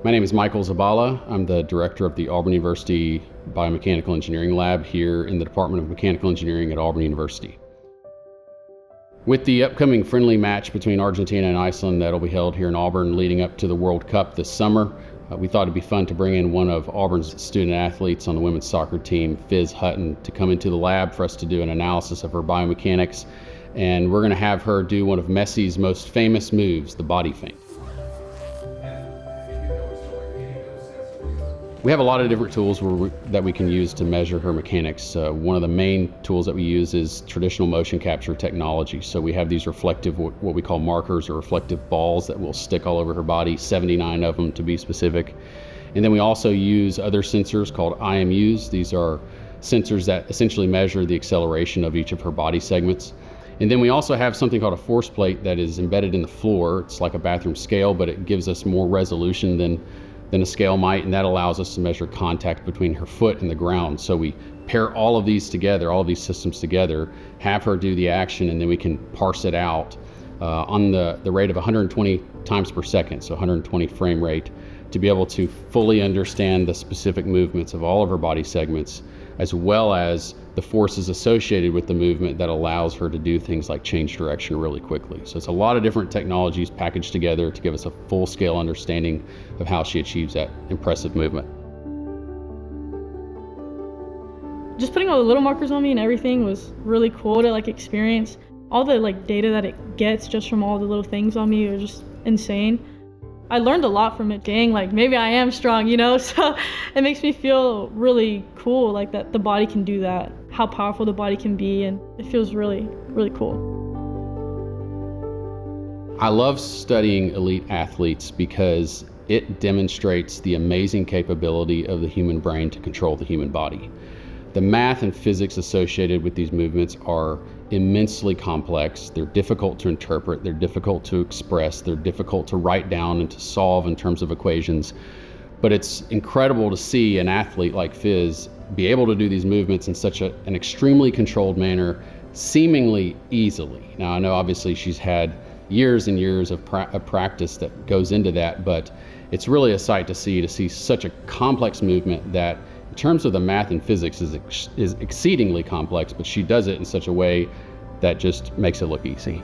My name is Michael Zabala. I'm the director of the Auburn University Biomechanical Engineering Lab here in the Department of Mechanical Engineering at Auburn University. With the upcoming friendly match between Argentina and Iceland that'll be held here in Auburn leading up to the World Cup this summer, we thought it'd be fun to bring in one of Auburn's student athletes on the women's soccer team, Fiz Hutton, to come into the lab for us to do an analysis of her biomechanics. And we're going to have her do one of Messi's most famous moves, the body feint. We have a lot of different tools that we can use to measure her mechanics. One of the main tools that we use is traditional motion capture technology. So we have these reflective, what we call markers or reflective balls that will stick all over her body, 79 of them to be specific. And then we also use other sensors called IMUs. These are sensors that essentially measure the acceleration of each of her body segments. And then we also have something called a force plate that is embedded in the floor. It's like a bathroom scale, but it gives us more resolution than a scale might, and that allows us to measure contact between her foot and the ground. So we pair all of these together, all of these systems together, have her do the action, and then we can parse it out on the rate of 120 times per second, so 120 frame rate, to be able to fully understand the specific movements of all of her body segments, as well as the forces associated with the movement that allows her to do things like change direction really quickly. So it's a lot of different technologies packaged together to give us a full-scale understanding of how she achieves that impressive movement. Just putting all the little markers on me and everything was really cool to experience. All the data that it gets just from all the little things on me was just insane. I learned a lot from it. Dang, maybe I am strong, So it makes me feel really cool, that the body can do that, how powerful the body can be, and it feels really, really cool. I love studying elite athletes because it demonstrates the amazing capability of the human brain to control the human body. The math and physics associated with these movements are immensely complex. They're difficult to interpret, they're difficult to express, they're difficult to write down and to solve in terms of equations. But it's incredible to see an athlete like Fiz be able to do these movements in such an extremely controlled manner, seemingly easily. Now, I know obviously she's had years and years of practice that goes into that, but it's really a sight to see such a complex movement that in terms of the math and physics is exceedingly complex, but she does it in such a way that just makes it look easy.